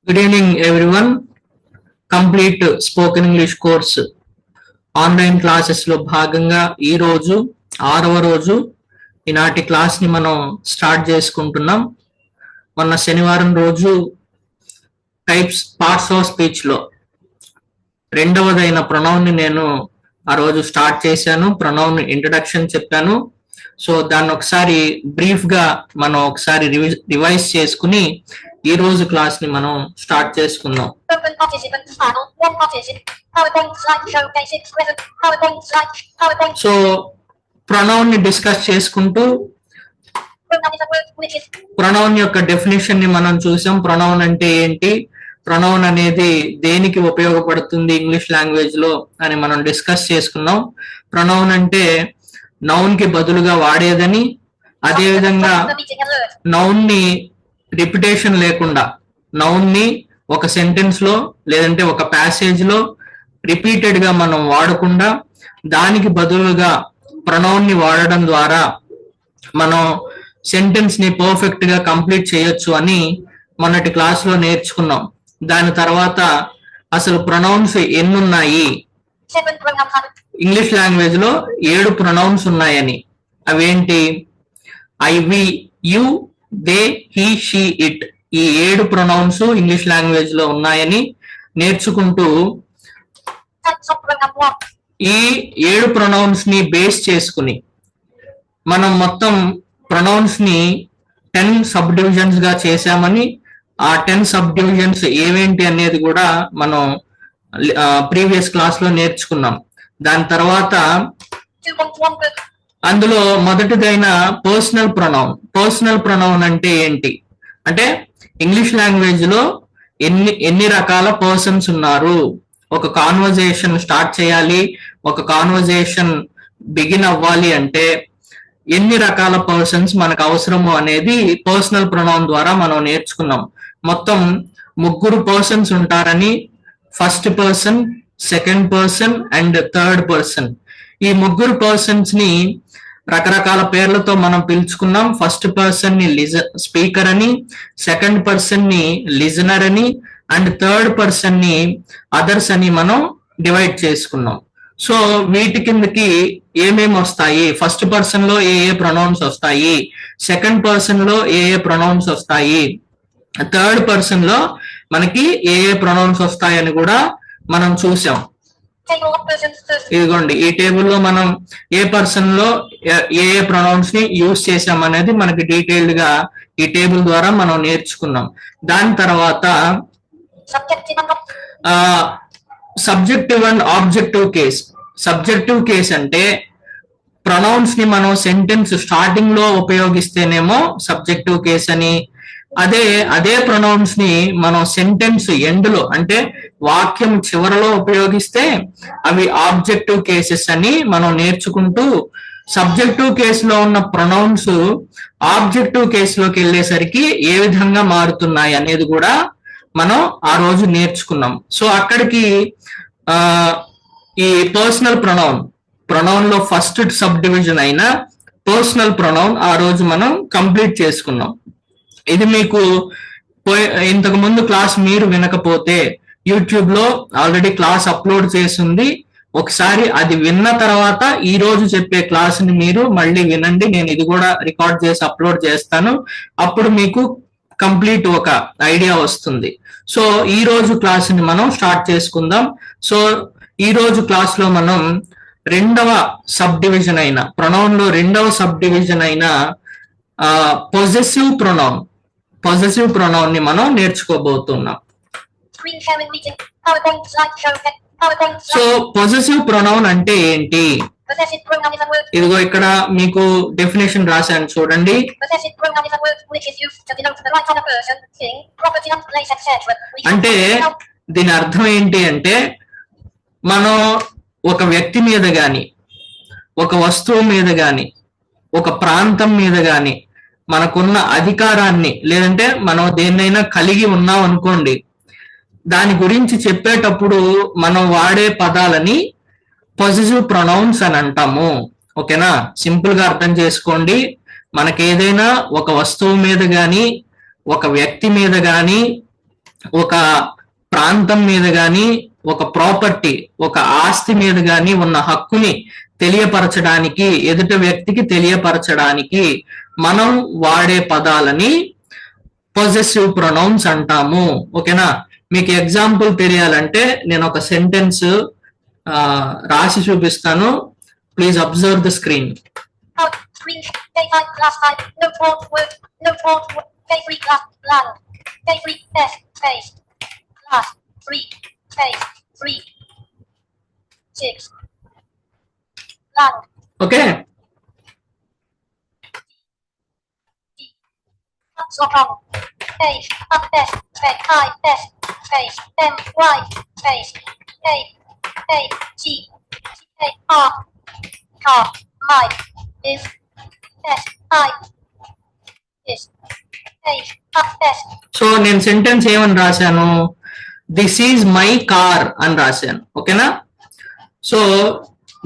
Good evening, everyone. Complete spoken English course online classes లో భాగంగా ఈ రోజు 6వ రోజు ఈనాటి క్లాస్ ని మనం స్టార్ట్ చేసుకుంటున్నాం. మొన్న శనివారం రోజు టైప్స్ పార్ట్స్ ఆఫ్ స్పీచ్ లో రెండవదైన ప్రొనౌన్ ని నేను ఆ రోజు స్టార్ట్ చేశాను. ప్రొనౌన్ ఇంట్రడక్షన్ చెప్పాను. సో దాన్ని ఒకసారి బ్రీఫ్ గా మనం ఒకసారి రివైజ్ చేసుకుని ఈ రోజు క్లాస్ ని మనం స్టార్ట్ చేసుకుందాం. సో ప్రొనౌన్ ని డిస్కస్ చేసుకుంటూ ప్రొనౌన్ యొక్క డెఫినేషన్ ని మనం చూసాం. ప్రొనౌన్ అంటే ఏంటి, ప్రొనౌన్ అనేది దేనికి ఉపయోగపడుతుంది ఇంగ్లీష్ లాంగ్వేజ్ లో అని మనం డిస్కస్ చేసుకున్నాం. ప్రొనౌన్ అంటే నౌన్ కి బదులుగా వాడేదని, అదేవిధంగా నౌన్ ని రిపిటేషన్ లేకుండా నౌన్ ని ఒక సెంటెన్స్ లో లేదంటే ఒక ప్యాసేజ్ లో రిపీటెడ్ గా మనం వాడకుండా దానికి బదులుగా ప్రొనౌన్ ని వాడడం ద్వారా మనం సెంటెన్స్ ని పర్ఫెక్ట్ గా కంప్లీట్ చేయొచ్చు అని మొన్నటి క్లాస్ లో నేర్చుకున్నాం. దాని తర్వాత అసలు ప్రొనౌన్స్ ఎన్ని ఉన్నాయి, ఇంగ్లీష్ లాంగ్వేజ్ లో 7 ప్రొనౌన్స్ ఉన్నాయని. అవేంటి? I, we, you, they, he, she, it. ఈ 7 ప్రొనౌన్స్ ఇంగ్లీష్ లాంగ్వేజ్ లో ఉన్నాయని నేర్చుకుంటూ ఈ 7 ప్రొనౌన్స్ ని బేస్ చేసుకుని మనం మొత్తం ప్రొనౌన్స్ ని 10 సబ్ డివిజన్స్ గా చేశామని, ఆ 10 సబ్ డివిజన్స్ ఏవేంటి అనేది కూడా మనం ప్రీవియస్ క్లాస్ లో నేర్చుకున్నాం. దాని తర్వాత అందులో మొదటిదైన పర్సనల్ ప్రొనౌన్. పర్సనల్ ప్రొనౌన్ అంటే ఏంటి అంటే ఇంగ్లీష్ లాంగ్వేజ్ లో ఎన్ని రకాల పర్సన్స్ ఉన్నారు, ఒక కాన్వర్జేషన్ స్టార్ట్ చేయాలి, ఒక కాన్వర్జేషన్ బిగిన్ అవ్వాలి అంటే ఎన్ని రకాల పర్సన్స్ మనకు అవసరము అనేది పర్సనల్ ప్రొనౌన్ ద్వారా మనం నేర్చుకున్నాం. మొత్తం 3 పర్సన్స్ ఉంటారని, first person, second person and third person. ఈ 3 పర్సన్స్ ని రకరకాల పేర్లతో మనం పిలుచుకున్నాం. ఫస్ట్ పర్సన్ ని స్పీకర్ అని, సెకండ్ పర్సన్ ని లిజనర్ అని, అండ్ థర్డ్ పర్సన్ ని అదర్స్ అని మనం డివైడ్ చేసుకున్నాం. సో వీటి కిందకి ఏమేమి వస్తాయి, ఫస్ట్ పర్సన్ లో ఏ ప్రొనౌన్స్ వస్తాయి, సెకండ్ పర్సన్ లో ఏ ప్రొనౌన్స్ వస్తాయి, థర్డ్ పర్సన్ లో మనకి ఏ ప్రొనౌన్స్ వస్తాయని కూడా మనం చూసాం. ఇదిగోండి ఈ టేబుల్ లో మనం ఏ పర్సన్ లో ఏ ప్రొనౌన్స్ ని యూజ్ చేసాం అనేది మనకి డీటెయిల్డ్ గా ఈ టేబుల్ ద్వారా మనం నేర్చుకున్నాం. దాని తర్వాత subjective and objective case. Subjective case అంటే ప్రొనౌన్స్ ని మనం సెంటెన్స్ స్టార్టింగ్ లో ఉపయోగిస్తేనేమో సబ్జెక్టివ్ కేస్ అని, అదే ప్రొనౌన్స్ ని మనం సెంటెన్స్ ఎండ్ లో అంటే వాక్యం చివరలో ఉపయోగిస్తే అవి ఆబ్జెక్టివ్ కేసెస్ అని మనం నేర్చుకుంటూ సబ్జెక్టివ్ కేసులో ఉన్న ప్రొనౌన్స్ ఆబ్జెక్టివ్ కేసులోకి వెళ్ళేసరికి ఏ విధంగా మారుతున్నాయి అనేది కూడా మనం ఆ రోజు నేర్చుకున్నాం. సో అక్కడికి ఈ పర్సనల్ ప్రొనౌన్ లో ఫస్ట్ సబ్ డివిజన్ అయిన పర్సనల్ ప్రొనౌన్ ఆ రోజు మనం కంప్లీట్ చేసుకున్నాం. ఇది మీకు ఇంతకు ముందు క్లాస్ మీరు వినకపోతే యూట్యూబ్ లో ఆల్రెడీ క్లాస్ అప్లోడ్ చేసింది. ఒకసారి అది విన్న తర్వాత ఈ రోజు చెప్పే క్లాస్ ని మీరు మళ్ళీ వినండి. నేను ఇది కూడా రికార్డ్ చేసి అప్లోడ్ చేస్తాను. అప్పుడు మీకు కంప్లీట్ ఒక ఐడియా వస్తుంది. సో ఈ రోజు క్లాస్ ని మనం స్టార్ట్ చేసుకుందాం. సో ఈ రోజు క్లాస్ లో మనం రెండవ సబ్ డివిజన్ అయిన ప్రొనౌన్ లో రెండవ సబ్ డివిజన్ అయిన పొజెసివ్ ప్రొనౌన్ ని మనం నేర్చుకోబోతున్నాం. సో పొజెసివ్ ప్రొనౌన్ అంటే ఏంటి? ఇదిగో ఇక్కడ మీకు డెఫినేషన్ రాశాను చూడండి. అంటే దీని అర్థం ఏంటి అంటే మనం ఒక వ్యక్తి మీద గాని, ఒక వస్తువు మీద గాని, ఒక ప్రాంతం మీద గాని మనకున్న అధికారాన్ని లేదంటే మనం దేన్నైనా కలిగి ఉన్నాం అనుకోండి, దాని గురించి చెప్పేటప్పుడు మనం వాడే పదాలని పొజెసివ్ ప్రొనౌన్స్ అని అంటాము. ఓకేనా? సింపుల్ గా అర్థం చేసుకోండి. మనకేదైనా ఒక వస్తువు మీద గాని, ఒక వ్యక్తి మీద గాని, ఒక ప్రాంతం మీద గాని, ఒక ప్రాపర్టీ, ఒక ఆస్తి మీద గాని ఉన్న హక్కుని తెలియపరచడానికి, ఎదుటి వ్యక్తికి తెలియపరచడానికి మనం వాడే పదాలని పొజెసివ్ ప్రొనౌన్స్ అంటాము. ఓకేనా? మీకు ఎగ్జాంపుల్ తెలియాలంటే నేను ఒక సెంటెన్స్ రాసి చూపిస్తాను. Please observe the screen. Okay, so నేను సెంటెన్స్ ఏమని రాశాను? దిస్ ఈజ్ మై కార్ అని రాశాను. ఓకేనా? సో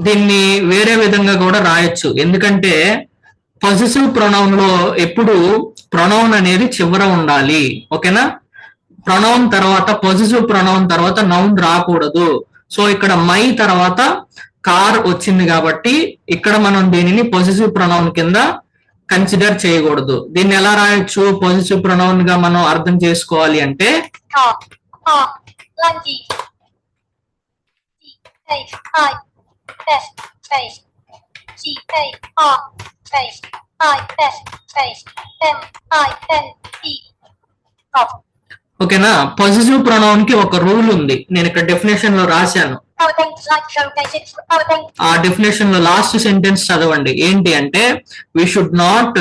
దీన్ని వేరే విధంగా కూడా రాయొచ్చు. ఎందుకంటే పొజెసివ్ ప్రొనౌన్ లో ఎప్పుడు ప్రొనౌన్ అనేది చివర ఉండాలి. ఓకేనా? ప్రొనౌన్ తర్వాత, పొజెసివ్ ప్రొనౌన్ తర్వాత నౌన్ రాకూడదు. సో ఇక్కడ మై తర్వాత కార్ వచ్చింది కాబట్టి ఇక్కడ మనం దీనిని పొజెసివ్ ప్రొనౌన్ కింద కన్సిడర్ చేయకూడదు. దీన్ని ఎలా రాయొచ్చు పొజెసివ్ ప్రొనౌన్ గా మనం అర్థం చేసుకోవాలి అంటే, ఓకేనా? పొజెసివ్ ప్రొనౌన్ కి ఒక రూల్ ఉంది, నేను ఇక్కడ డెఫినేషన్ లో రాశాను. ఆ డెఫినేషన్ లో లాస్ట్ సెంటెన్స్ చదవండి. ఏంటి అంటే, we should not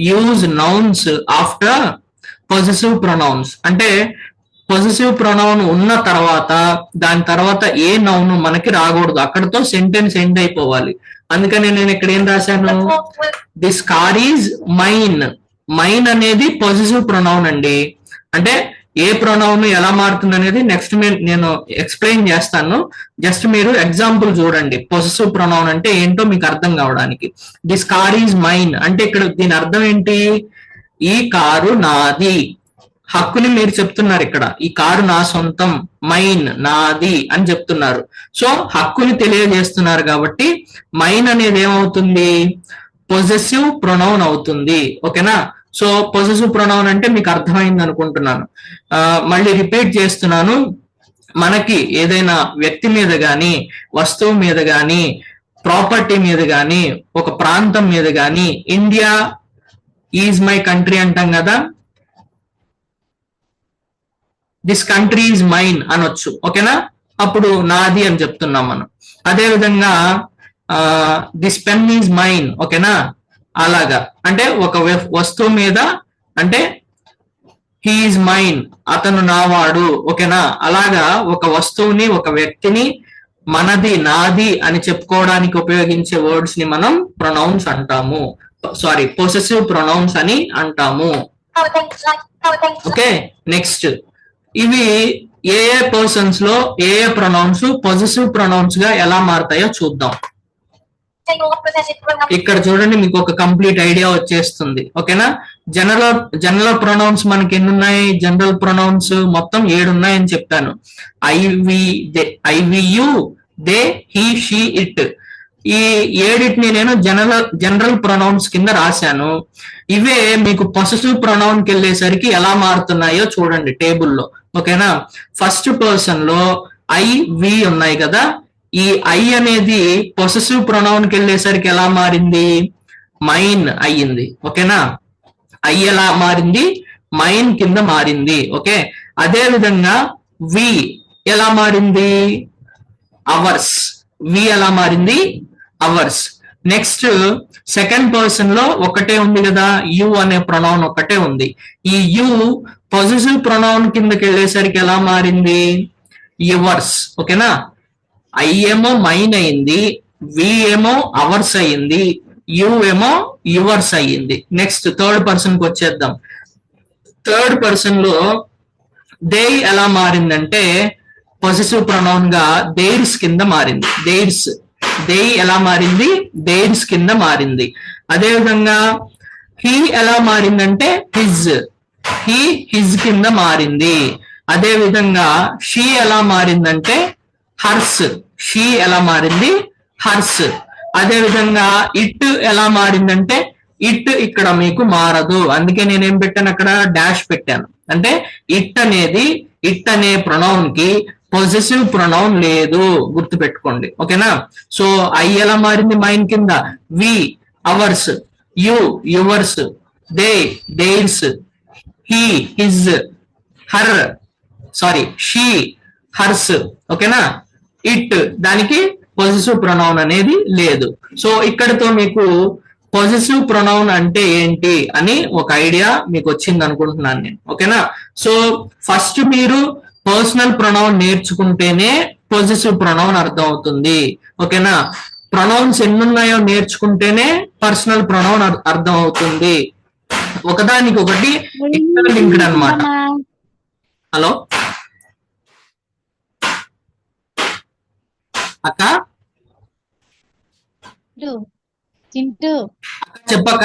use nouns after possessive pronouns. అంటే పొజెసివ్ ప్రొనౌన్ ఉన్న తర్వాత దాని తర్వాత ఏ నౌన్ మనకి రాకూడదు, అక్కడతో సెంటెన్స్ ఎండ్ అయిపోవాలి. అందుకని నేను ఇక్కడ ఏం రాశాను? This car is mine. Mine అనేది పొజెసివ్ ప్రొనౌన్ అండి. అంటే ఏ ప్రొనౌన్ ఎలా మారుతుంది అనేది నెక్స్ట్ నేను ఎక్స్ప్లెయిన్ చేస్తాను. జస్ట్ మీరు ఎగ్జాంపుల్ చూడండి, పొజెసివ్ ప్రొనౌన్ అంటే ఏంటో మీకు అర్థం కావడానికి. దిస్ కార్ ఈజ్ మైన్ అంటే ఇక్కడ దీని అర్థం ఏంటి? ఈ కారు నాది. హక్కుని మీరు చెప్తున్నారు ఇక్కడ, ఈ కారు నా సొంతం, మైన్ నాది అని చెప్తున్నారు. సో హక్కుని తెలియజేస్తున్నారు కాబట్టి మైన్ అనేది ఏమవుతుంది? పొజెసివ్ ప్రొనౌన్ అవుతుంది. ఓకేనా? సో పొజెసివ్ ప్రొనౌన్ అంటే మీకు అర్థమైంది అనుకుంటున్నాను. మళ్ళీ రిపీట్ చేస్తున్నాను. మనకి ఏదైనా వ్యక్తి మీద గాని, వస్తువు మీద గాని, ప్రాపర్టీ మీద గాని, ఒక ప్రాంతం మీద గాని, ఇండియా ఈజ్ మై కంట్రీ అంటాం కదా, దిస్ కంట్రీ ఈజ్ మైన్ అనొచ్చు. ఓకేనా? అప్పుడు నాది అని చెప్తున్నాం మనం. అదే విధంగా దిస్ పెన్ ఈజ్ మైన్. ఓకేనా? అలాగా అంటే ఒక వస్తువు మీద అంటే హీ ఈజ్ మైన్, అతను నావాడు. ఓకేనా? అలాగా ఒక వస్తువుని, ఒక వ్యక్తిని మనది, నాది అని చెప్పుకోవడానికి ఉపయోగించే వర్డ్స్ ని మనం ప్రొనౌన్స్ అంటాము. సారీ, పొసెసివ్ ప్రొనౌన్స్ అని అంటాము. ఓకే, నెక్స్ట్ ఇవి ఏ ఏ పర్సన్స్ లో ఏ ఏ ప్రొనౌన్స్ పొసెసివ్ ప్రొనౌన్స్ గా ఎలా మారుతాయో చూద్దాం. ఇక్కడ చూడండి, మీకు ఒక కంప్లీట్ ఐడియా వచ్చేస్తుంది. ఓకేనా? జనరల్ ప్రొనౌన్స్ మనకి ఎన్ని ఉన్నాయి? జనరల్ ప్రొనౌన్స్ మొత్తం 7 ఉన్నాయని చెప్పాను. I we you, they, he, she, it. ఈ 7ని నేను జనరల్ ప్రొనౌన్స్ కింద రాశాను. ఇవే మీకు పొసెసివ్ ప్రొనౌన్ కి వెళ్ళేసరికి ఎలా మారుతున్నాయో చూడండి టేబుల్లో. ఓకేనా? ఫస్ట్ పర్సన్ లో ఐ, వి ఉన్నాయి కదా, ఈ ఐ అనేది పొసెసివ్ ప్రొనౌన్ కి వెళ్ళేసరికి ఎలా మారింది? మైన్ అయ్యింది. ఓకేనా? ఐ ఎలా మారింది? మైన్ కింద మారింది. ఓకే, అదే విధంగా వి ఎలా మారింది? అవర్స్. వి ఎలా మారింది? అవర్స్. నెక్స్ట్ సెకండ్ పర్సన్ లో ఒకటే ఉంది కదా, యు అనే ప్రొనౌన్ ఒకటే ఉంది. ఈ యు పొసెసివ్ ప్రొనౌన్ కిందకి వెళ్ళేసరికి ఎలా మారింది? యువర్స్. ఓకేనా? ఐ ఏమో మైన్ అయింది, వి ఏమో అవర్స్ అయ్యింది, యు ఏమో యువర్స్ అయ్యింది. నెక్స్ట్ థర్డ్ పర్సన్ కి వచ్చేద్దాం. థర్డ్ పర్సన్ లో దే ఎలా మారిందంటే పొసెసివ్ ప్రొనౌన్ గా దేర్స్ కింద మారింది. దేర్స్. దే ఎలా మారింది? దేర్స్ కింద మారింది. అదే విధంగా హీ ఎలా మారిందంటే హిజ్. హీ హిజ్ కింద మారింది. అదే విధంగా షీ ఎలా మారిందంటే హర్స్, షీ ఎలా మారింది హర్స్. అదే విధంగా ఇట్ ఎలా మారిందంటే ఇట్ ఇక్కడ మీకు మారదు, అందుకే నేనేం పెట్టాను అక్కడ డాష్ పెట్టాను. అంటే ఇట్ అనే ప్రొనౌన్ కి పొజెసివ్ ప్రొనౌన్ లేదు, గుర్తు పెట్టుకోండి. ఓకేనా? సో ఐ ఎలా మారింది మైన్ కింద, we ours, you yours, they theirs, he his, her sorry she hers. ఓకేనా? ఇట్ దానికి పొజిటివ్ ప్రొనౌన్ అనేది లేదు. సో ఇక్కడతో మీకు పొజిటివ్ ప్రొనౌన్ అంటే ఏంటి అని ఒక ఐడియా మీకు వచ్చింది అనుకుంటున్నాను నేను. ఓకేనా? సో ఫస్ట్ మీరు పర్సనల్ ప్రొనౌన్ నేర్చుకుంటేనే పొజిటివ్ ప్రొనౌన్ అర్థం అవుతుంది. ఓకేనా? ప్రొనౌన్స్ ఎన్నున్నాయో నేర్చుకుంటేనే పర్సనల్ ప్రొనౌన్ అర్థం అవుతుంది. ఒకదానికి ఒకటి లింక్డ్ అన్నమాట. హలో అక్క, చెప్పక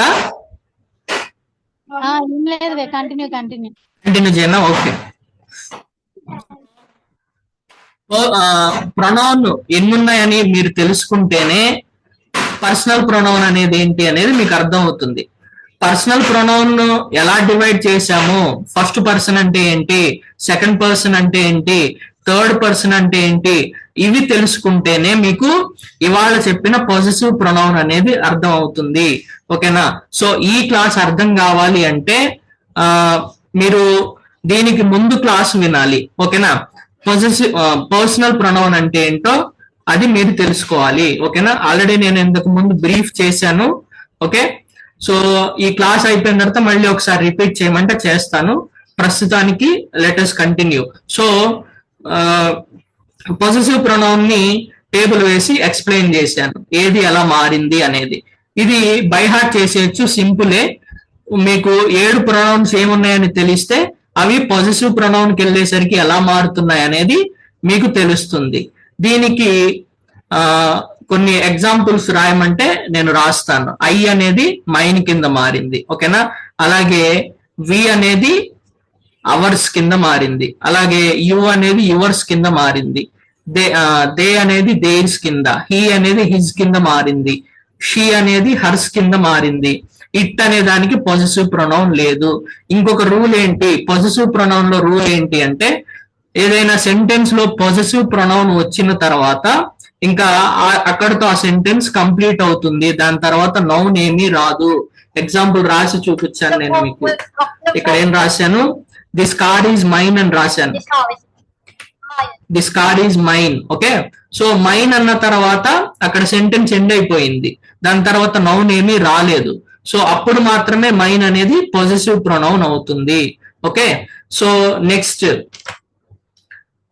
కంటిన్యూ చేయనా? ఓకే. ప్రొనౌన్ ఎన్నున్నాయని మీరు తెలుసుకుంటేనే పర్సనల్ ప్రొనౌన్ అనేది ఏంటి అనేది మీకు అర్థం అవుతుంది. పర్సనల్ ప్రొనౌన్ ఎలా డివైడ్ చేశాము, ఫస్ట్ పర్సన్ అంటే ఏంటి, సెకండ్ పర్సన్ అంటే ఏంటి, థర్డ్ పర్సన్ అంటే ఏంటి, ఇవి తెలుసుకుంటేనే మీకు ఇవాళ చెప్పిన పొజిటివ్ ప్రొనౌన్ అనేది అర్థం అవుతుంది. ఓకేనా? సో ఈ క్లాస్ అర్థం కావాలి అంటే మీరు దీనికి ముందు క్లాస్ వినాలి. ఓకేనా? పర్సనల్ ప్రొనౌన్ అంటే ఏంటో అది మీరు తెలుసుకోవాలి. ఓకేనా? ఆల్రెడీ నేను ఇంతకు ముందు బ్రీఫ్ చేశాను. ఓకే, సో ఈ క్లాస్ అయిపోయిన తర్వాత మళ్ళీ ఒకసారి రిపీట్ చేయమంటే చేస్తాను. ప్రస్తుతానికి let us continue. So positive pronoun ని టేబుల్ వేసి ఎక్స్ప్లెయిన్ చేశాను, ఏది ఎలా మారింది అనేది. ఇది బై హార్ట్ చేసేయచ్చు, సింపులే. మీకు 7 ప్రొనౌన్స్ ఏమున్నాయని తెలిస్తే అవి పొజిటివ్ ప్రొనౌన్ కి వెళ్ళేసరికి ఎలా మారుతున్నాయి అనేది మీకు తెలుస్తుంది. దీనికి కొన్ని ఎగ్జాంపుల్స్ రాయమంటే నేను రాస్తాను. ఐ అనేది మైన్ కింద మారింది. ఓకేనా? అలాగే వి అనేది అవర్స్ కింద మారింది. అలాగే యు అనేది యువర్స్ కింద మారింది. దే అనేది దేర్స్ కింద, హీ అనేది హిజ్ కింద మారింది, షీ అనేది హర్స్ కింద మారింది. ఇట్ అనే దానికి పొజిటివ్ ప్రొనౌన్ లేదు. ఇంకొక రూల్ ఏంటి, పొజిటివ్ ప్రొనౌన్ లో రూల్ ఏంటి అంటే ఏదైనా సెంటెన్స్ లో పొజిటివ్ ప్రొనౌన్ వచ్చిన తర్వాత ఇంకా అక్కడతో ఆ సెంటెన్స్ కంప్లీట్ అవుతుంది, దాని తర్వాత నౌన్ ఏమీ రాదు. ఎగ్జాంపుల్ రాసి చూపించాను నేను మీకు. ఇక్కడ ఏం రాశాను, దిస్ కార్ ఈజ్ మైన్ అని రాశాను. This car is mine. Okay, so mine అన్న తర్వాత అక్కడ సెంటెన్స్ ఎండ్ అయిపోయింది, దాని తర్వాత నౌన్ ఏమీ రాలేదు. సో అప్పుడు మాత్రమే మైన్ అనేది పొజిటివ్ ప్రొనౌన్ అవుతుంది. Okay, so next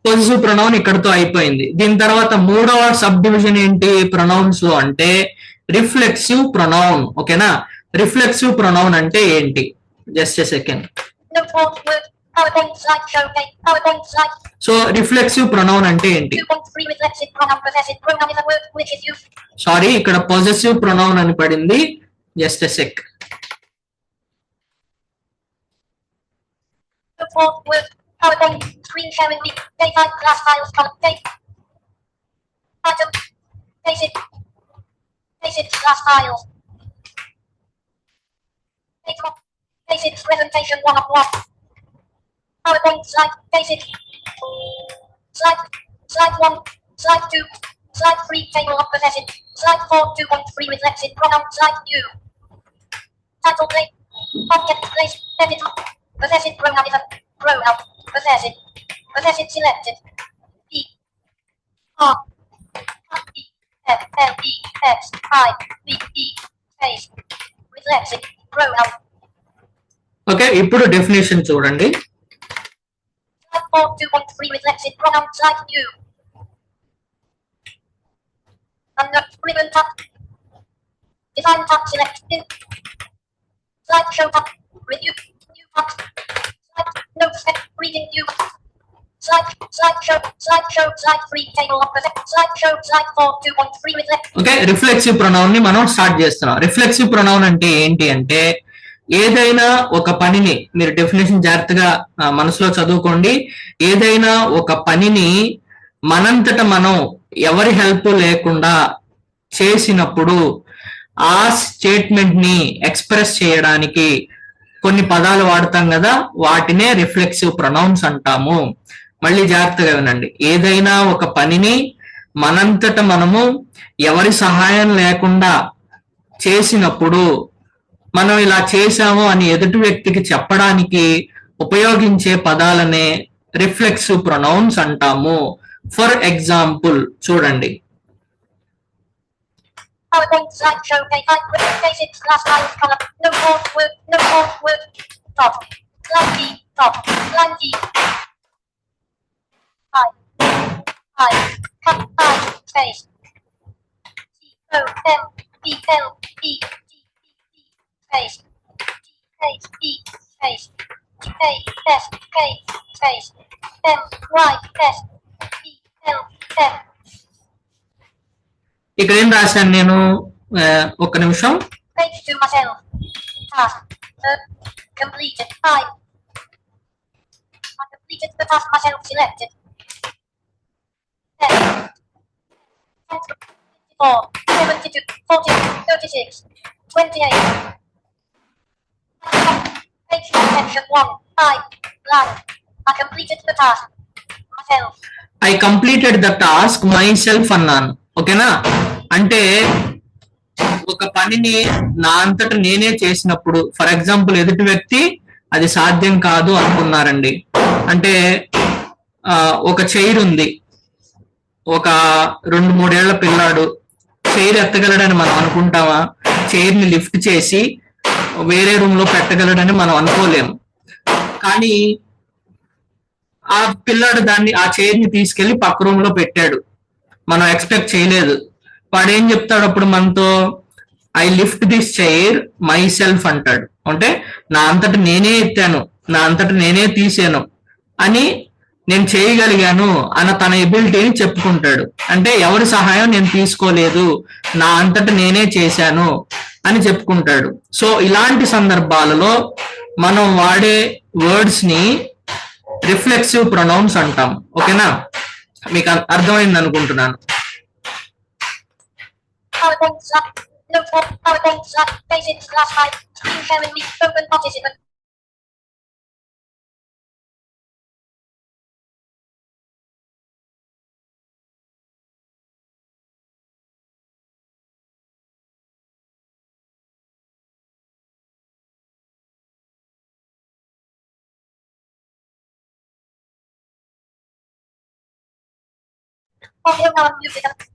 positive pronoun ఇక్కడతో అయిపోయింది. దీని తర్వాత మూడవ సబ్ డివిజన్ ఏంటి ప్రొనౌన్స్ లో అంటే రిఫ్లెక్సివ్ ప్రొనౌన్. ఓకేనా? రిఫ్లెక్సివ్ ప్రొనౌన్ అంటే ఏంటి, just a second. So reflexive pronoun అంటే ఏంటి, సారీ ఇక్కడ పొజెసివ్ ప్రొనౌన్ అని పడింది, just a sec. PowerPoint screen sharing week data class files date item basic class files basic presentation 1 of 1 PowerPoint slide basic slide 1 slide 2 slide 3 table of possession slide 4 2.3 reflexive pronoun slide new title play object place edit possessive pronoun is a pronoun possessive selected E R E F L E X I V E space reflexive pronoun. Okay, ఇప్పుడు definition చూడండి. 2.3 reflexive pronoun slide new under ribbon tab define tab select slide show tab review new tab notes reading view slide show slide 3 table of slide show slide 4 2.3 reflexive. Okay, reflexive pronoun ని మనం start చేస్తున్నాం. Reflexive pronoun అంటే ఏంటి అంటే ఏదైనా ఒక పనిని మీరు డెఫినేషన్ జాగ్రత్తగా మనసులో చదువుకోండి. ఏదైనా ఒక పనిని మనంతట మనం ఎవరి హెల్ప్ లేకుండా చేసినప్పుడు ఆ స్టేట్మెంట్ ని ఎక్స్ప్రెస్ చేయడానికి కొన్ని పదాలు వాడతాం కదా, వాటినే రిఫ్లెక్సివ్ ప్రొనౌన్స్ అంటాము. మళ్ళీ జాగ్రత్తగా వినండి. ఏదైనా ఒక పనిని మనంతట మనము ఎవరి సహాయం లేకుండా చేసినప్పుడు మనం ఇలా చేశాము అని ఎదుటి వ్యక్తికి చెప్పడానికి ఉపయోగించే పదాలనే రిఫ్లెక్సివ్ ప్రొనౌన్స్ అంటాము. ఫర్ ఎగ్జాంపుల్ చూడండి. ఇక్కడ ఏం రాశాను నేను, ఒక్క నిమిషం. I completed the task myself అన్నాను. ఓకేనా? అంటే ఒక పనిని నా అంతట నేనే చేసినప్పుడు, ఫర్ ఎగ్జాంపుల్ ఎదుటి వ్యక్తి అది సాధ్యం కాదు అనుకున్నారండి. అంటే ఒక చైర్ ఉంది, ఒక 2-3 ఏళ్ల పిల్లాడు చైర్ ఎత్తగలడని మనం అనుకుంటామా? చైర్ ని లిఫ్ట్ చేసి వేరే రూమ్ లో పెట్టగలడని మనం అనుకోలేము. కానీ ఆ పిల్లాడు ఆ చైర్ ని తీసుకెళ్లి పక్క రూమ్ లో పెట్టాడు, మనం ఎక్స్పెక్ట్ చేయలేదు. వాడు ఏం చెప్తాడు అప్పుడు మనతో? I lift this chair my self అంటాడు. అంటే నా అంతట నేనే ఎత్తాను, నా అంతట నేనే తీసాను అని, నేను చేయగలిగాను అన్న తన ఎబిలిటీని చెప్పుకుంటాడు. అంటే ఎవరి సహాయం నేను తీసుకోలేదు, నా అంతట నేనే చేశాను అని చెప్పుకుంటాడు. సో ఇలాంటి సందర్భాలలో మనం వాడే వర్డ్స్ ని రిఫ్లెక్సివ్ ప్రొనౌన్స్ అంటాం. ఓకేనా? మీకు అర్థమైంది అనుకుంటున్నాను.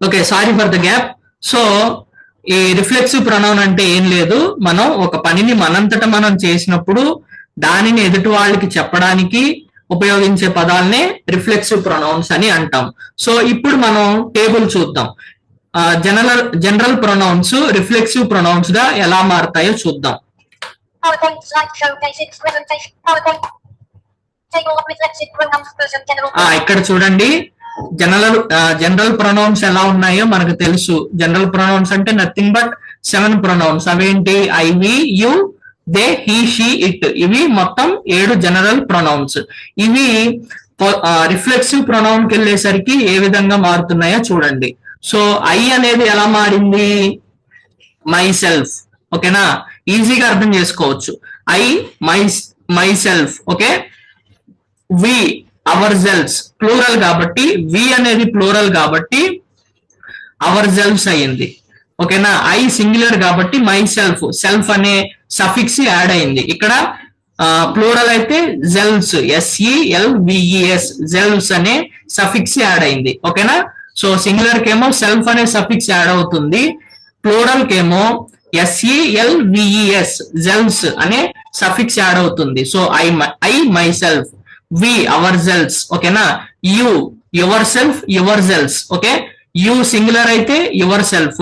Okay, sorry for the gap. So ఈ రిఫ్లెక్సివ్ ప్రొనౌన్ అంటే ఏం లేదు, మనం ఒక పనిని మనంతట మనం చేసినప్పుడు దానిని ఎదుటి వాళ్ళకి చెప్పడానికి ఉపయోగించే పదాలనే రిఫ్లెక్సివ్ ప్రొనౌన్స్ అని అంటాం. సో ఇప్పుడు మనం టేబుల్ చూద్దాం. జనరల్ ప్రొనౌన్స్ రిఫ్లెక్సివ్ ప్రొనౌన్స్ గా ఎలా మారుతాయో చూద్దాం. ఇక్కడ చూడండి, జనరల్ ప్రొనౌన్స్ ఎలా ఉన్నాయో మనకు తెలుసు. జనరల్ ప్రొనౌన్స్ అంటే నథింగ్ బట్ 7 ప్రొనౌన్స్. అవేంటి? I, we, you, they, he, she, it. ఇవి మొత్తం 7 జనరల్ ప్రొనౌన్స్. ఇవి రిఫ్లెక్సివ్ ప్రొనౌన్ కి వెళ్ళేసరికి ఏ విధంగా మారుతున్నాయో చూడండి. సో ఐ అనేది ఎలా మారింది? Myself. ఓకేనా? ఈజీగా అర్థం చేసుకోవచ్చు. I, myself. Okay. We, ourselves. Plural కాబట్టి, వి అనేది ప్లూరల్ కాబట్టి అవర్ సెల్ఫ్స్ అయ్యింది. ఓకేనా? ఐ సింగులర్ కాబట్టి మై సెల్ఫ్, సెల్ఫ్ అనే సఫిక్స్ యాడ్ అయింది. ఇక్కడ ప్లూరల్ అయితే జెల్స్, SELVES, జెల్స్ అనే సఫిక్స్ యాడ్ అయింది. ఓకేనా? సో సింగులర్ కేమో సెల్ఫ్ అనే సఫిక్స్ యాడ్ అవుతుంది, ప్లూరల్ కేమో SELVES, జెల్స్ అనే సఫిక్స్ యాడ్ అవుతుంది. So I myself, we hour shelves. ఓకేనా? You yourself, yourselves. Okay. You singular అయితే యువర్ సెల్ఫ్,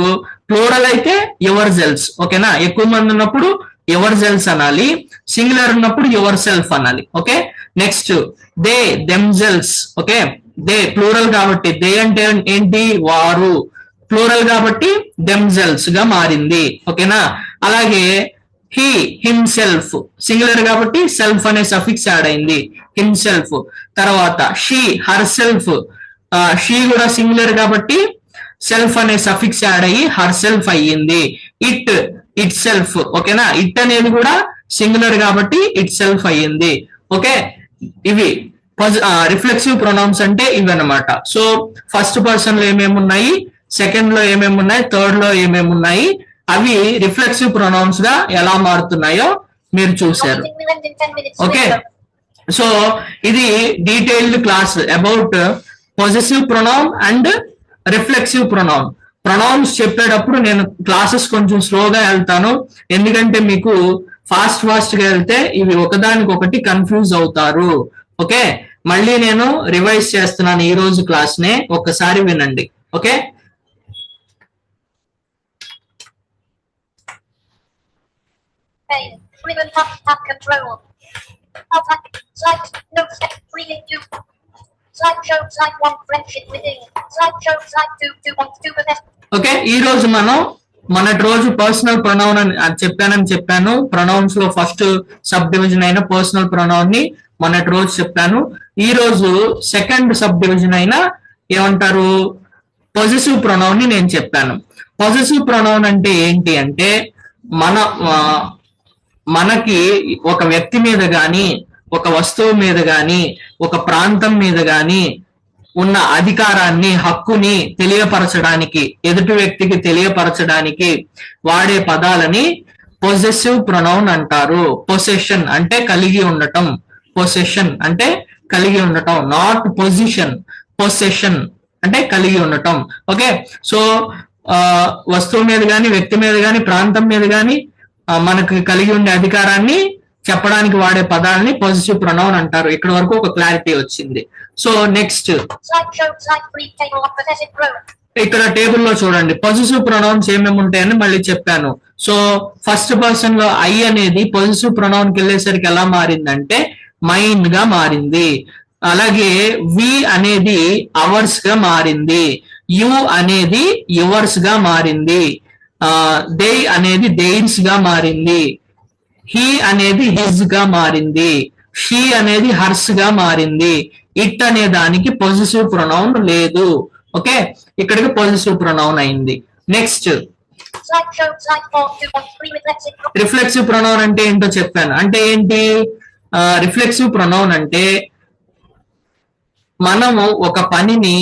ప్లూరల్ అయితే యువర్ సెల్ఫ్స్. ఓకేనా? ఎక్కువ మంది ఉన్నప్పుడు యువర్ సెల్ఫ్స్ అనాలి, సింగులర్ ఉన్నప్పుడు యువర్ సెల్ఫ్ అనాలి. Okay. Next they, themselves. Okay. They plural కాబట్టి, దే అంటే ఏంటి? వారు. ప్లూరల్ కాబట్టి దెమ్ సెల్ఫ్స్ గా మారింది. ఓకేనా? అలాగే హీ హిమ్సెల్ఫ్ సింగులర్ కాబట్టి సెల్ఫ్ అనే సఫిక్స్ యాడ్ అయింది, హిమ్సెల్ఫ్. తర్వాత షీ హర్ సెల్ఫ్, షీ కూడా సింగులర్ కాబట్టి సెల్ఫ్ అనే సఫిక్స్ యాడ్ అయ్యి హర్ సెల్ఫ్ అయ్యింది. ఇట్ ఇట్ సెల్ఫ్, ఓకేనా. ఇట్ అనేది కూడా సింగులర్ కాబట్టి ఇట్ సెల్ఫ్ అయ్యింది. ఓకే, ఇవి రిఫ్లెక్సివ్ ప్రొనౌన్స్ అంటే ఇవి అనమాట. సో ఫస్ట్ పర్సన్ లో ఏమేమి ఉన్నాయి, సెకండ్ లో ఏమేమి ఉన్నాయి, థర్డ్ లో ఏమేమి ఉన్నాయి, అవి రిఫ్లెక్సివ్ ప్రొనౌన్స్ గా ఎలా మారుతున్నాయో మీరు చూశారు. ఓకే, సో ఇది detailed class about possessive pronoun and reflexive pronoun. Pronouns చెప్పేటప్పుడు నేను క్లాసెస్ కొంచెం స్లోగా వెళ్తాను, ఎందుకంటే మీకు ఫాస్ట్ గా వెళ్తే ఇవి ఒకదానికొకటి కన్ఫ్యూజ్ అవుతారు. ఓకే, మళ్ళీ నేను రివైజ్ చేస్తున్నాను ఈ రోజు క్లాస్ నే, ఒక్కసారి వినండి. Okay, okay. ఈ రోజు మనం మొన్నటి రోజు పర్సనల్ ప్రొనౌన్ అని చెప్పాను. ప్రొనౌన్స్ లో ఫస్ట్ సబ్ డివిజన్ అయిన పర్సనల్ ప్రొనౌన్ ని మొన్నటి రోజు చెప్పాను. ఈ రోజు సెకండ్ సబ్ డివిజన్ అయిన ఏమంటారు పొజెసివ్ ప్రొనౌన్ ని నేను చెప్పాను. పొజెసివ్ ప్రొనౌన్ అంటే ఏంటి అంటే మనకి ఒక వ్యక్తి మీద గాని, ఒక వస్తువు మీద గాని, ఒక ప్రాంతం మీద గాని ఉన్న అధికారాన్ని, హక్కుని తెలియపరచడానికి, ఎదుటి వ్యక్తికి తెలియపరచడానికి వాడే పదాలని పొజెసివ్ ప్రొనౌన్ అంటారు. పొసెషన్ అంటే కలిగి ఉండటం, పొసెషన్ అంటే కలిగి ఉండటం, నాట్ పొజిషన్. పొసెషన్ అంటే కలిగి ఉండటం. ఓకే, సో వస్తువు మీద గాని, వ్యక్తి మీద గాని, ప్రాంతం మీద గాని మనకు కలిగి ఉండే అధికారాన్ని చెప్పడానికి వాడే పదాలని పొజిటివ్ ప్రొనౌన్ అంటారు. ఇక్కడ వరకు ఒక క్లారిటీ వచ్చింది. సో నెక్స్ట్ ఇక్కడ టేబుల్లో చూడండి పొజిటివ్ ప్రొనౌన్స్ ఏమేమి ఉంటాయని మళ్ళీ చెప్పాను. సో ఫస్ట్ పర్సన్ లో ఐ అనేది పొజిటివ్ ప్రొనౌన్ కి వెళ్ళేసరికి ఎలా మారిందంటే మైన్ గా మారింది. అలాగే వి అనేది అవర్స్ గా మారింది, యు అనేది యువర్స్ గా మారింది, దే అనేది దేయిర్స్ గా మారింది, హీ అనేది హిజ్ గా మారింది, షీ అనేది హర్స్ గా మారింది. ఇట్ అనే దానికి పొజిటివ్ ప్రొనౌన్ లేదు. ఓకే, ఇక్కడికి పొజిటివ్ ప్రొనౌన్ అయింది. నెక్స్ట్ రిఫ్లెక్సివ్ ప్రొనౌన్ అంటే ఏంటో చెప్పాను. అంటే ఏంటి రిఫ్లెక్సివ్ ప్రొనౌన్ అంటే మనము ఒక పనిని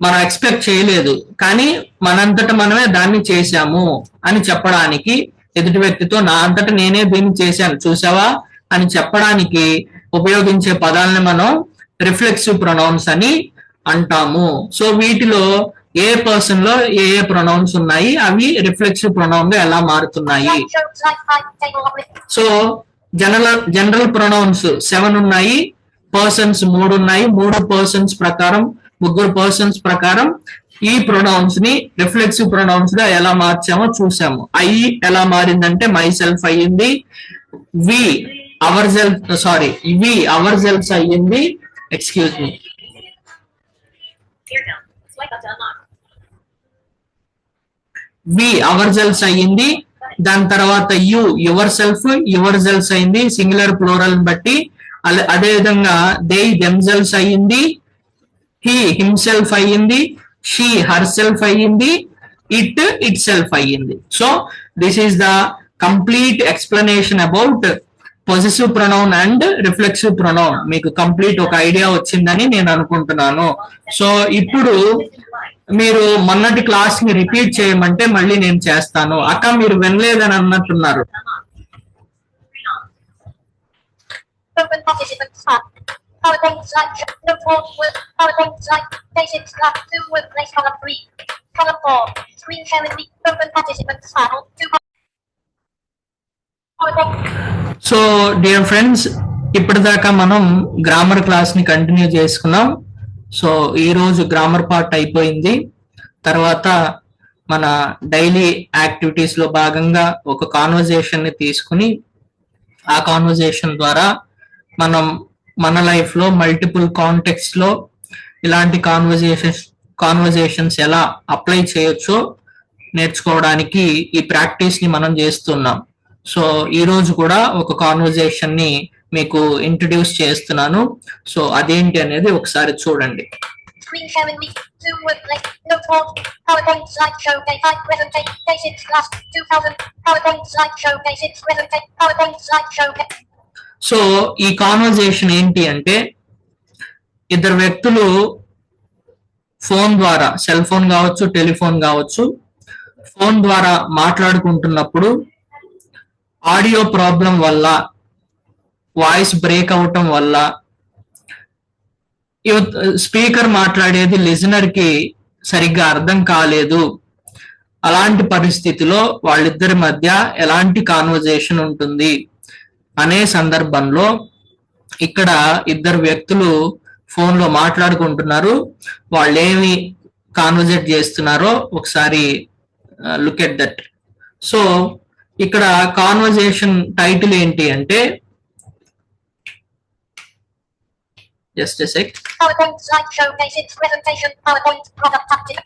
మనం ఎక్స్పెక్ట్ చేయలేదు కానీ మనంతట మనమే దాన్ని చేశాము అని చెప్పడానికి, ఎదుటి వ్యక్తితో నా అంతటా నేనే దీన్ని చేశాను చూసావా అని చెప్పడానికి ఉపయోగించే పదాలని మనం రిఫ్లెక్సివ్ ప్రొనౌన్స్ అని అంటాము. సో వీటిలో ఏ పర్సన్ లో ఏ ప్రొనౌన్స్ ఉన్నాయి, అవి రిఫ్లెక్సివ్ ప్రొనౌన్ గా ఎలా మారుతున్నాయి. సో జనరల్ ప్రొనౌన్స్ 7 ఉన్నాయి, పర్సన్స్ 3 ఉన్నాయి. 3 పర్సన్స్ ప్రకారం, 3 పర్సన్స్ ప్రకారం ఈ ప్రొనౌన్స్ ని రిఫ్లెక్సివ్ ప్రొనౌన్స్ గా ఎలా మార్చామో చూసాము. ఐ ఎలా మారిందంటే మై సెల్ఫ్ అయ్యింది, వి అవర్ సెల్ఫ్స్ అయ్యింది, excuse me, we ourselves అయ్యింది. దాని తర్వాత యువర్ సెల్ఫ్స్ అయింది సింగులర్ ప్లూరల్ బట్టి. అదే విధంగా దే దెమ్సెల్వ్స్ అయ్యింది, హీ హిమ్సెల్ఫ్ అయ్యింది, షీ హర్ సెల్ఫ్ అయ్యింది, ఇట్ సెల్ఫ్ అయ్యింది. So this is the complete explanation about possessive pronoun and reflexive pronoun. మీకు కంప్లీట్ ఒక ఐడియా వచ్చిందని నేను అనుకుంటున్నాను. సో ఇప్పుడు మీరు మొన్నటి క్లాస్ ని రిపీట్ చేయమంటే మళ్ళీ నేను చేస్తాను. అక్క మీరు వినలేదని అన్నట్టున్నారు. సో డియర్ ఫ్రెండ్స్, ఇప్పటిదాకా మనం గ్రామర్ క్లాస్ ని కంటిన్యూ చేసుకున్నాం. సో ఈ రోజు గ్రామర్ పార్ట్ అయిపోయింది. తర్వాత మన డైలీ యాక్టివిటీస్ లో భాగంగా ఒక కాన్వర్జేషన్ ని తీసుకుని ఆ కాన్వర్జేషన్ ద్వారా మనం మన లైఫ్ లో మల్టిపుల్ కాంటెక్స్ట్ లో ఇలాంటి కాన్వర్జేషన్స్ ఎలా అప్లై చేయొచ్చో నేర్చుకోవడానికి ఈ ప్రాక్టీస్ ని మనం చేస్తున్నాం. సో ఈ రోజు కూడా ఒక కాన్వర్జేషన్ ని మీకు ఇంట్రడ్యూస్ చేస్తున్నాను. సో అదేంటి అనేది ఒకసారి చూడండి. Screen sharing me. Zoom workplace. Noteboard. PowerPoint slideshow day 5 presentation. Day 6 class 2000. PowerPoint slideshow day 6 presentation. PowerPoint slideshow day. So ఈ కాన్వర్జేషన్ ఏంటి అంటే ఇద్దరు వ్యక్తులు ఫోన్ ద్వారా, సెల్ ఫోన్ కావచ్చు, టెలిఫోన్ కావచ్చు, ఫోన్ ద్వారా మాట్లాడుకుంటున్నప్పుడు ఆడియో ప్రాబ్లం వల్ల, వాయిస్ బ్రేక్ అవటం వల్ల స్పీకర్ మాట్లాడేది లిజనర్ కి సరిగ్గా అర్థం కాలేదు. అలాంటి పరిస్థితిలో వాళ్ళిద్దరి మధ్య ఎలాంటి కాన్వర్జేషన్ ఉంటుంది అనే సందర్భంలో ఇక్కడ ఇద్దరు వ్యక్తులు ఫోన్ లో మాట్లాడుకుంటున్నారు. వాళ్ళు ఏమి కాన్వర్జేట్ చేస్తున్నారో ఒకసారి లుక్ ఎట్ దట్. సో ఇక్కడ కాన్వర్జేషన్ టైటిల్ ఏంటి అంటే, just a sec. PowerPoint slideshow day 6 presentation. PowerPoint product tactic.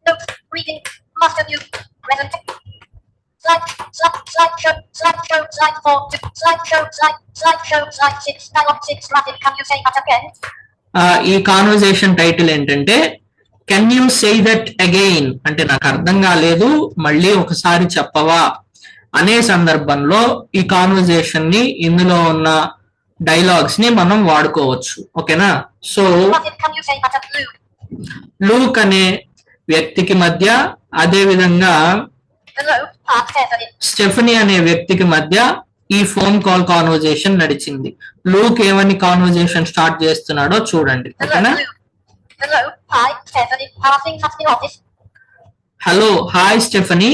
Notes. Reading. Master view. Presentation. Slideshow. Slide 4. Slideshow. Slide 6. Dialog 6. Rapid. Can you say that again? ఈ conversation title ఏంటంటే can you say that again, అంటే నాకు అర్థం కాలేదు, మళ్ళీ ఒకసారి చెప్పవా అనే సందర్భంలో ఈ కాన్వర్జేషన్ ని, ఇందులో ఉన్న డైలాగ్స్ ని మనం వాడుకోవచ్చు. ఓకేనా? సో లూక్ అనే వ్యక్తికి మధ్య, అదే విధంగా స్టెఫనీ అనే వ్యక్తికి మధ్య ఈ ఫోన్ కాల్ కాన్వర్జేషన్ నడిచింది. లూక్ ఏమని కాన్వర్జేషన్ స్టార్ట్ చేస్తున్నాడో చూడండి. ఓకేనా? Hello, hi Stephanie,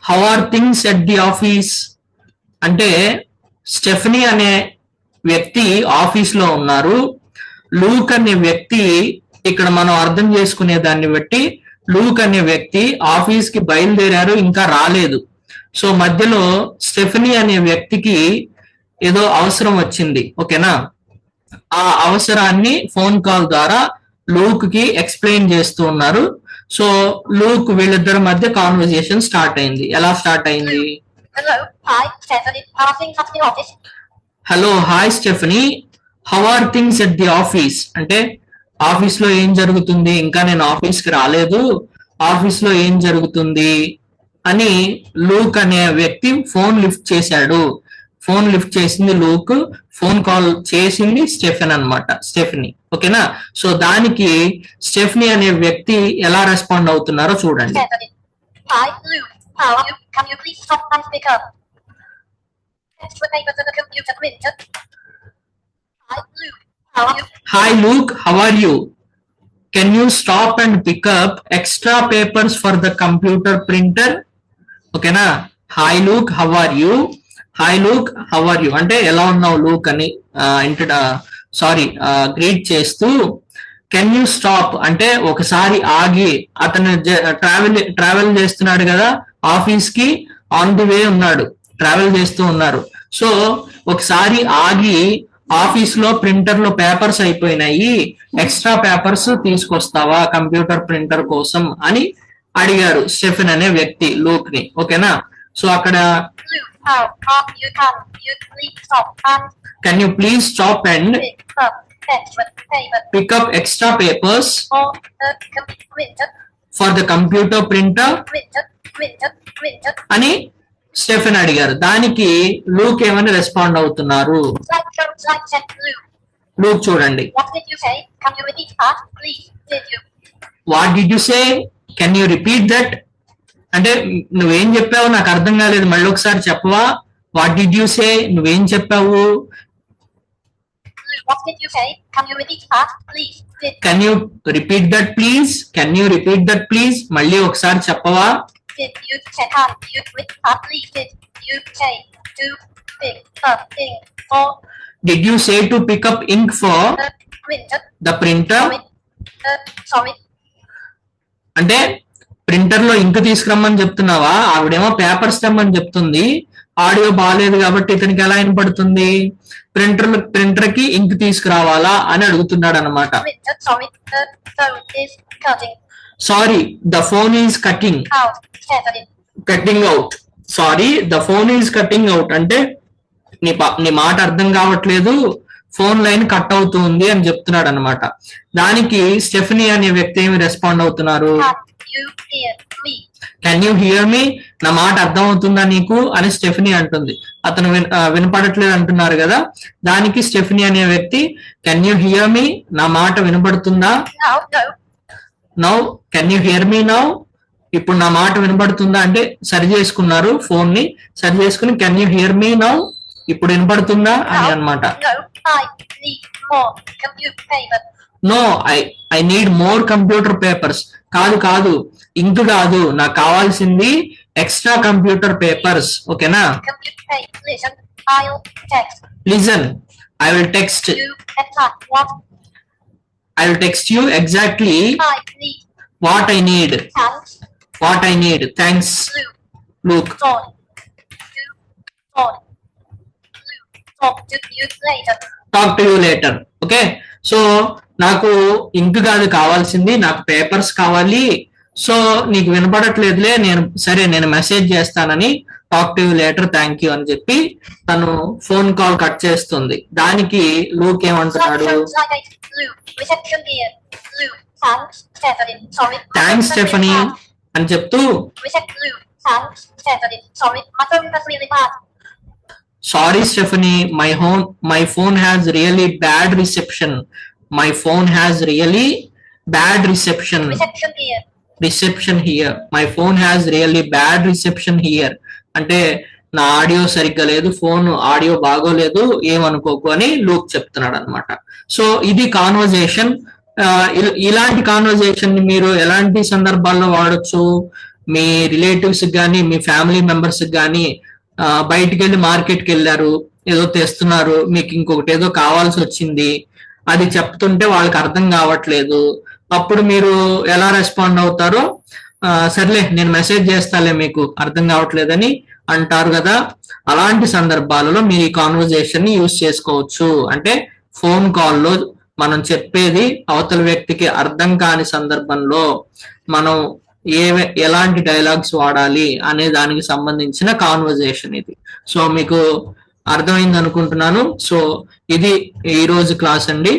how are things at the office. అంటే స్టెఫనీ అనే వ్యక్తి ఆఫీస్ లో ఉన్నారు. లూక్ అనే వ్యక్తి, ఇక్కడ మనం అర్థం చేసుకునే దాన్ని బట్టి లూక్ అనే వ్యక్తి ఆఫీస్ కి బయలుదేరారు, ఇంకా రాలేదు. సో మధ్యలో స్టెఫనీ అనే వ్యక్తికి ఏదో అవసరం వచ్చింది. ఓకేనా? ఆ అవసరాన్ని ఫోన్ కాల్ ద్వారా లూక్ కి ఎక్స్ప్లెయిన్ చేస్తూ ఉన్నారు. సో లూక్, వీళ్ళిద్దరి మధ్య కాన్వర్జేషన్ స్టార్ట్ అయింది. ఎలా స్టార్ట్ అయింది? Hello, hi Stephanie, how are things at the office. అంటే ఆఫీస్ లో ఏం జరుగుతుంది, ఇంకా నేను ఆఫీస్ కి రాలేదు, ఆఫీస్ లో ఏం జరుగుతుంది అని లూక్ అనే వ్యక్తి ఫోన్ లిఫ్ట్ చేశాడు. ఫోన్ లిఫ్ట్ చేసింది లూక్, ఫోన్ కాల్ చేసింది స్టెఫెన్ అన్నమాట, స్టెఫనీ. ఓకేనా? సో దానికి స్టెఫనీ అనే వ్యక్తి ఎలా రెస్పాండ్ అవుతున్నారో చూడండి. Hi Luke, how are you, can you stop and pick up extra papers for the computer printer. ఓకేనా? Hi Luke, how are you, hi Luke, how are you అంటే ఎలా ఉన్నావు లూక్ అని గ్రీట్ చేస్తూ, కెన్ యూ స్టాప్ అంటే ఒకసారి ఆగి, అతను ట్రావెల్ చేస్తున్నాడు కదా ఆఫీస్ కి, ఆన్ ది వే ఉన్నాడు, ట్రావెల్ చేస్తూ ఉన్నారు. సో ఒకసారి ఆగి, ఆఫీస్ లో ప్రింటర్ లో పేపర్స్ అయిపోయినాయి, ఎక్స్ట్రా పేపర్స్ తీసుకొస్తావా కంప్యూటర్ ప్రింటర్ కోసం అని అడిగారు స్టెఫెన్ అనే వ్యక్తి లూక్ ని. ఓకేనా? సో అక్కడ can you please stop and pick up extra papers for the computer printer అని స్టెఫెన్ అడిగారు. దానికి లూక్ ఏమని రెస్పాండ్ అవుతున్నారు లూక్ చూడండి. What did you say, can you repeat that అంటే నువ్వేం చెప్పావు నాకు అర్థం కాలేదు, మళ్ళీ ఒకసారి చెప్పవా. వాట్ డిడ్ యు సే, నువ్వేం చెప్పావు. What did you say? Can you repeat that, please? Can you repeat that, please? Can you repeat that, please? మళ్ళీ ఒకసారి చెప్పవా. Did you say? Can you repeat that, please? Did you say to pick up ink for? Did you say to pick up ink for the printer? Sorry. అంటే printer లో ఇంక్ తీసుకురమ్మని చెప్తున్నావా, ఆవిడేమో papers తెమ్మని చెప్తుంది. ఆడియో బాగాలేదు కాబట్టి ఇతనికి ఎలా వినపడుతుంది, ప్రింటర్ కి ఇంక్ తీసుకురావాలా అని అడుగుతున్నాడు అనమాట. Sorry the phone is cutting. out, Stephanie, cutting out. Sorry the phone is cutting out అంటే నీ మాట అర్థం కావట్లేదు, ఫోన్ లైన్ కట్ అవుతుంది అని చెప్తున్నాడు అనమాట. దానికి స్టెఫనీ అనే వ్యక్తి ఏమి రెస్పాండ్ అవుతున్నారు, can you hear me? Can you hear me, నా మాట అర్థం అవుతుందా నీకు అని స్టెఫనీ అంటుంది. అతను వినపడట్లేదు అంటున్నారు కదా, దానికి స్టెఫనీ అనే వ్యక్తి కెన్ యూ హియర్ మీ, నా మాట వినపడుతుందా, No, no, now can you hear me now, ఇప్పుడు నా మాట వినపడుతుందా అంటే సరి చేసుకున్నారు, ఫోన్ ని సరి చేసుకుని can you hear me now, ఇప్పుడు వినపడుతుందా అని అన్నమాట. no, I need more computer paper. No I need more computer papers, కాదు కాదు ఇంక్ కాదు, నాకు కావాల్సింది ఎక్స్ట్రా కంప్యూటర్ పేపర్స్. ఓకేనా, Computer paper, listen, I'll text listen I will text, you exact what I will text you exactly I need. What I need, Thanks, what I need, thanks Luke, Luke, Dawn, you, Dawn, Luke, talk to you later. Talk to you later. Okay, so నాకు ink కాదు కావాల్సింది, నాకు papers కావాలి, so నీకు వినపడట్లేదులే, నేను message చేస్తానని talk to you later thank you అని చెప్పి తను ఫోన్ కాల్ కట్ చేస్తుంది. దానికి లూక్ ఏమంటున్నాడు, Luke, reception here. Luke, thanks, Stephanie, sorry. Thanks Stephanie అని చెప్తూ Luke, thanks, Stephanie, sorry, my phone was really bad. Sorry Stephanie, my phone has really bad reception, my phone has really bad reception, Reception here. Reception here, my phone has really bad reception here అంటే నా audio సరిగ్గా లేదు, phone audio బాగోలేదు, ఏమనుకోకు అని Luke చెప్తున్నాడు అనమాట. So ఇది conversation. ఇలాంటి కాన్వర్జేషన్ ని మీరు ఎలాంటి సందర్భాల్లో వాడొచ్చు, మీ రిలేటివ్స్ కానీ మీ ఫ్యామిలీ మెంబర్స్ కానీ బయటికి వెళ్ళి మార్కెట్కి వెళ్ళారు, ఏదో తెస్తున్నారు, మీకు ఇంకొకటి ఏదో కావాల్సి వచ్చింది, అది చెప్తుంటే వాళ్ళకి అర్థం కావట్లేదు, అప్పుడు మీరు ఎలా రెస్పాండ్ అవుతారో, సర్లే నేను మెసేజ్ చేస్తాలే మీకు అర్థం కావట్లేదని అంటారు కదా. అలాంటి సందర్భాలలో మీరు ఈ కాన్వర్జేషన్ ని యూజ్ చేసుకోవచ్చు. అంటే ఫోన్ కాల్లో మనం చెప్పేది అవతల వ్యక్తికి అర్థం కాని సందర్భంలో మనం ఎలాంటి డైలాగ్స్ వాడాలి అనే దానికి సంబంధించిన కాన్వర్జేషన్ ఇది. సో మీకు అర్థమైంది అనుకుంటున్నాను. సో ఇది ఈ రోజు క్లాస్ అండి.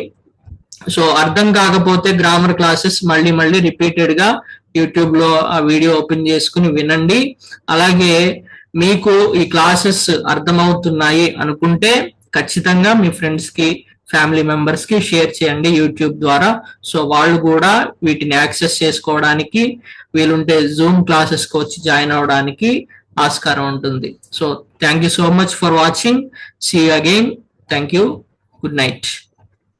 సో అర్థం కాకపోతే గ్రామర్ క్లాసెస్ మళ్ళీ రిపీటెడ్ గా యూట్యూబ్ లో ఆ వీడియో ఓపెన్ చేసుకుని వినండి. అలాగే మీకు ఈ క్లాసెస్ అర్థమవుతున్నాయి అనుకుంటే ఖచ్చితంగా మీ ఫ్రెండ్స్ కి ఫ్యామిలీ మెంబర్స్ కి షేర్ చేయండి యూట్యూబ్ ద్వారా. సో వాళ్ళు కూడా వీటిని యాక్సెస్ చేసుకోవడానికి, వీలుంటే జూమ్ క్లాసెస్ కి వచ్చి జాయిన్ అవడానికి ఆస్కారం ఉంటుంది. So thank you so much for watching. See you again. Thank you. Good night.